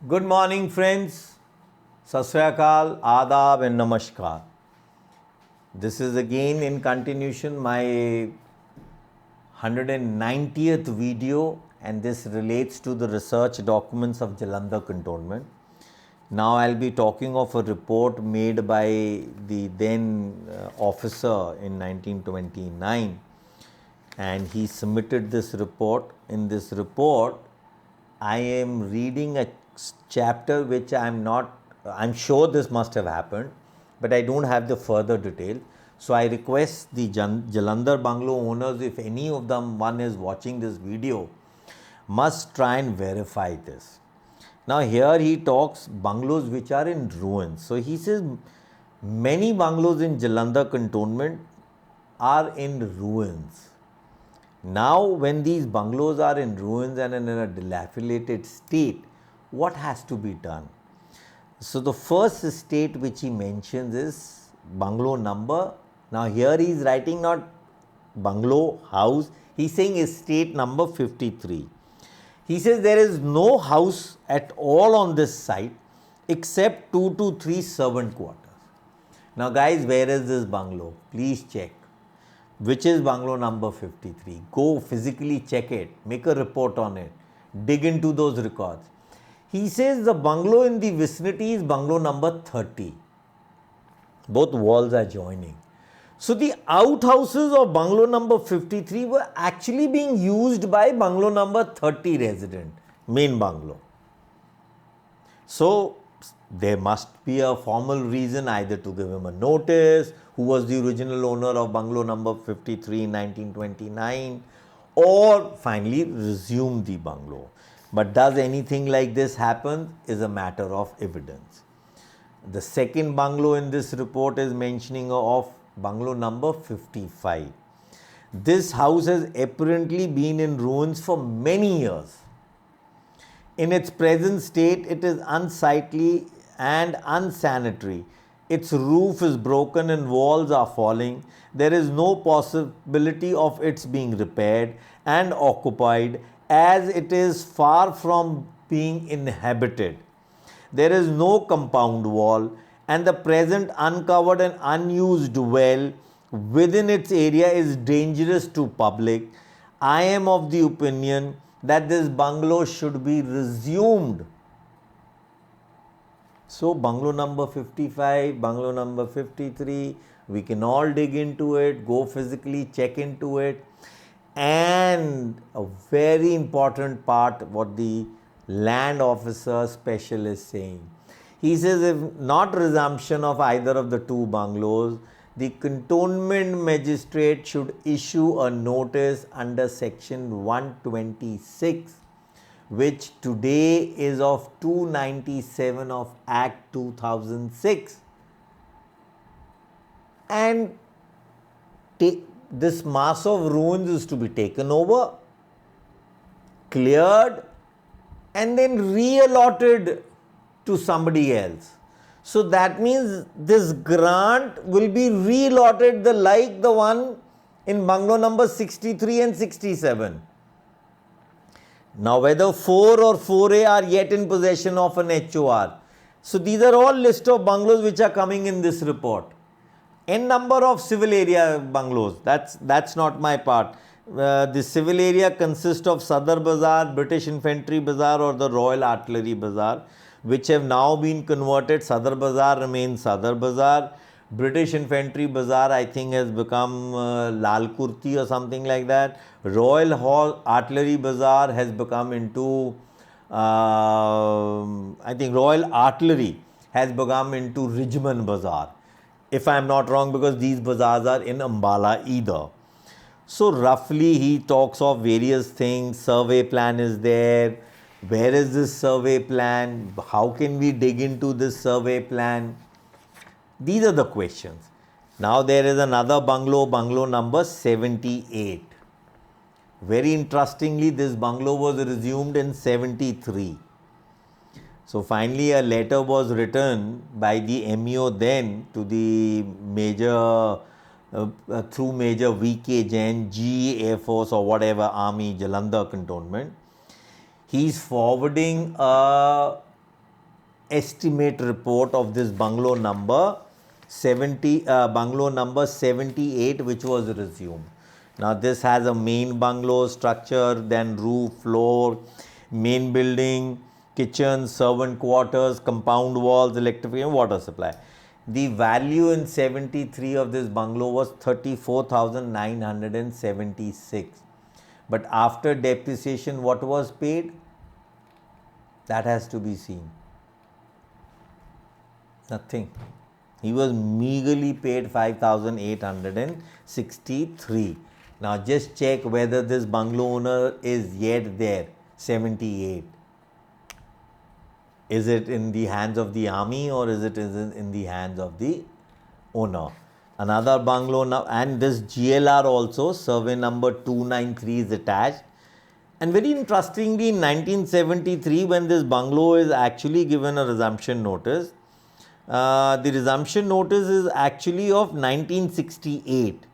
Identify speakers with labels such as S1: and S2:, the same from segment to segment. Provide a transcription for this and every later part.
S1: Good morning, friends. Sat Sri Akal, Adab and Namaskar. This is again in continuation my 190th video, and this relates to the research documents of Jullunder Cantonment. Now I'll be talking of a report made by the then officer in 1929, and he submitted this report. In this report, I am reading a chapter which I'm sure this must have happened, but I don't have the further detail. So I request the Jullunder Bungalow owners, if any of them one is watching this video, must try and verify this. Now here he talks bungalows which are in ruins. So he says many bungalows in Jullunder Cantonment are in ruins. Now when these bungalows are in ruins and in a dilapidated state, what has to be done? So the first estate which he mentions is bungalow number. Now here he is writing not bungalow, house, he is saying estate number 53. He says there is no house at all on this site except 2 to 3 servant quarters. Now guys, where is this bungalow? Please check. Which is bungalow number 53? Go physically check it, make a report on it, dig into those records. He says the bungalow in the vicinity is bungalow number 30. Both walls are joining. So the outhouses of bungalow number 53 were actually being used by bungalow number 30 resident, main bungalow. So there must be a formal reason, either to give him a notice, who was the original owner of bungalow number 53 in 1929, or finally resume the bungalow. But does anything like this happen is a matter of evidence. The second bungalow in this report is mentioning of bungalow number 55. This house has apparently been in ruins for many years. In its present state, it is unsightly and unsanitary. Its roof is broken and walls are falling. There is no possibility of its being repaired and occupied, as it is far from being inhabited. There is no compound wall, and the present uncovered and unused well within its area is dangerous to public. I am of the opinion that this bungalow should be resumed. So bungalow number 55, bungalow number 53, we can all dig into it, go physically check into it. And a very important part, what the land officer special is saying. He says if not resumption of either of the two bungalows, the cantonment magistrate should issue a notice under section 126, which today is of 297 of Act 2006, and this mass of ruins is to be taken over, cleared, and then reallotted to somebody else. So that means this grant will be reallotted like the one in bungalow number 63 and 67. Now whether 4 or 4A are yet in possession of an HOR. So these are all list of bungalows which are coming in this report. N number of civil area bungalows, that's not my part. The civil area consists of Sadar Bazaar, British Infantry Bazaar or the Royal Artillery Bazaar, which have now been converted. Sadar Bazaar remains Sadar Bazaar. British Infantry Bazaar, I think, has become Lal Kurti or something like that. Royal Artillery Bazaar has become into, I think Royal Artillery has become into Rijman Bazaar, if I am not wrong, because these bazaars are in Ambala either. So roughly he talks of various things. Survey plan is there. Where is this survey plan? How can we dig into this survey plan? These are the questions. Now there is another bungalow, bungalow number 78. Very interestingly, this bungalow was resumed in 73. So finally a letter was written by the MEO then to the major, through Major V.K. Jain, GE Air Force or whatever Army, Jullunder Cantonment. He is forwarding a estimate report of this bungalow number 78, which was resumed. Now this has a main bungalow structure, then roof, floor, main building, kitchen, servant quarters, compound walls, electrification, water supply. The value in 73 of this bungalow was 34,976. But after depreciation, what was paid? That has to be seen. Nothing. He was meagerly paid 5,863. Now just check whether this bungalow owner is yet there, 78. Is it in the hands of the army or is it in the hands of the owner? Another bungalow now, and this GLR also, survey number 293 is attached. And very interestingly, in 1973, when this bungalow is actually given a resumption notice, the resumption notice is actually of 1968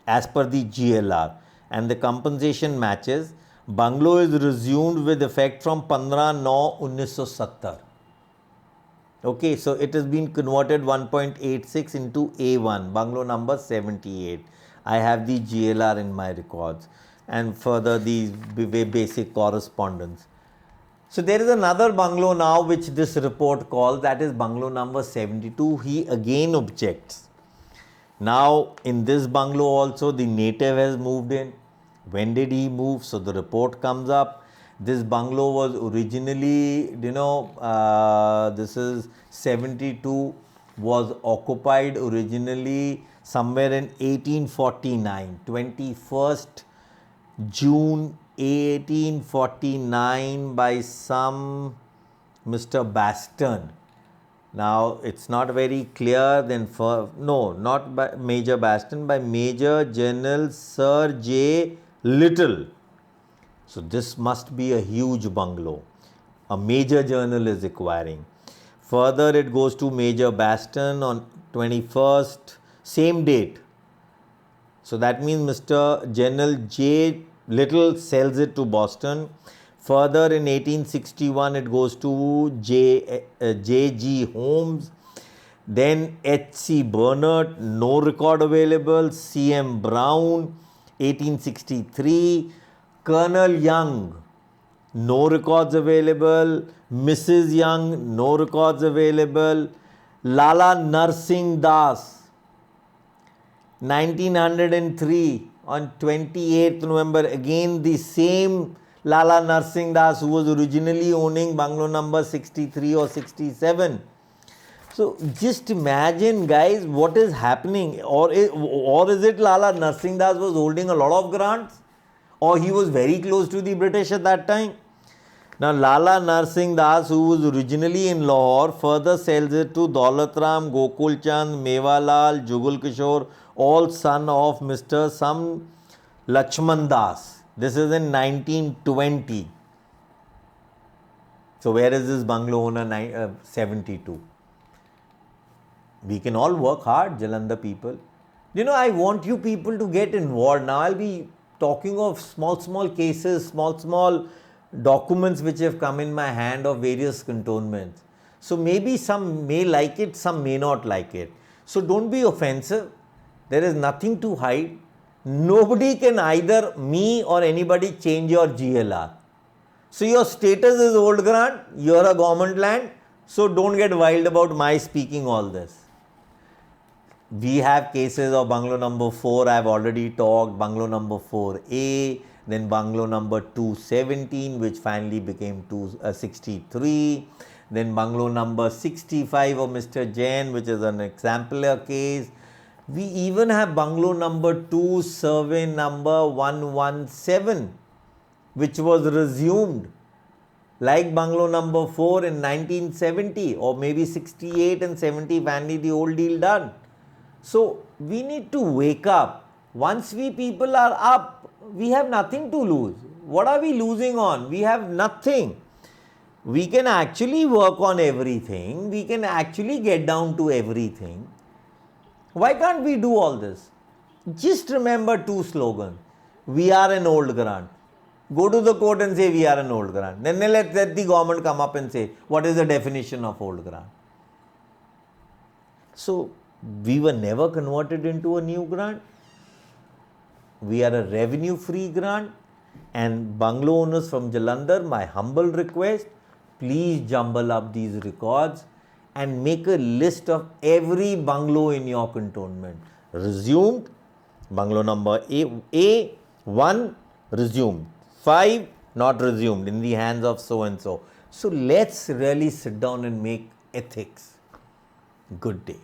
S1: as per the GLR, and the compensation matches. Bungalow is resumed with effect from 15/9/1970. Okay, so it has been converted 1.86 into A1, bungalow number 78. I have the GLR in my records, and further the basic correspondence. So there is another bungalow now which this report calls, that is bungalow number 72. He again objects. Now in this bungalow also the native has moved in. When did he move? So the report comes up. This bungalow was originally, this is 72, was occupied originally somewhere in 1849, 21st June 1849 by some Mr. Baston. Now it's not very clear, then not by Major Baston, by Major General Sir J. Little. So this must be a huge bungalow. A major journal is acquiring. Further it goes to Major Baston on 21st, same date. So that means Mr. General J. Little sells it to Boston. Further in 1861 it goes to J.G. Holmes. Then H.C. Bernard, no record available. C.M. Brown, 1863. Colonel Young, no records available. Mrs. Young, no records available. Lala Narsingh Das, 1903, on 28th November, again the same Lala Narsingh Das who was originally owning bungalow number 63 or 67. So just imagine, guys, what is happening. Or is it Lala Narsingh Das was holding a lot of grants? Or he was very close to the British at that time? Now Lala Narsingh Das, who was originally in Lahore, further sells it to Daulat Ram, Gokul Chand, Mewalal, Jugal Kishore, all son of Mr. Sam Lachman Das. This is in 1920. So where is this bungalow owner 72? We can all work hard, Jullunder people. I want you people to get involved. Now I'll be talking of small cases, small documents which have come in my hand of various cantonments. So maybe some may like it, some may not like it. So don't be offensive. There is nothing to hide. Nobody can, either me or anybody, change your GLR. So your status is old grant, you are a government land, so don't get wild about my speaking all this. We have cases of bungalow number 4, I have already talked, bungalow number 4A, then bungalow number 217, which finally became 263, then bungalow number 65 of Mr. Jain, which is an exemplar case. We even have bungalow number 2, survey number 117, which was resumed, like bungalow number 4 in 1970, or maybe 68 and 70, finally the old deal done. So we need to wake up. Once we people are up, we have nothing to lose. What are we losing on? We have nothing. We can actually work on everything. We can actually get down to everything. Why can't we do all this? Just remember 2 slogans. We are an old grant. Go to the court and say we are an old grant. Then let the government come up and say what is the definition of old grant. So we were never converted into a new grant. We are a revenue free grant, and bungalow owners from Jullunder, my humble request, please jumble up these records and make a list of every bungalow in your cantonment. Resumed, bungalow number A1 resumed, 5 not resumed, in the hands of so and so. So let's really sit down and make ethics. Good day.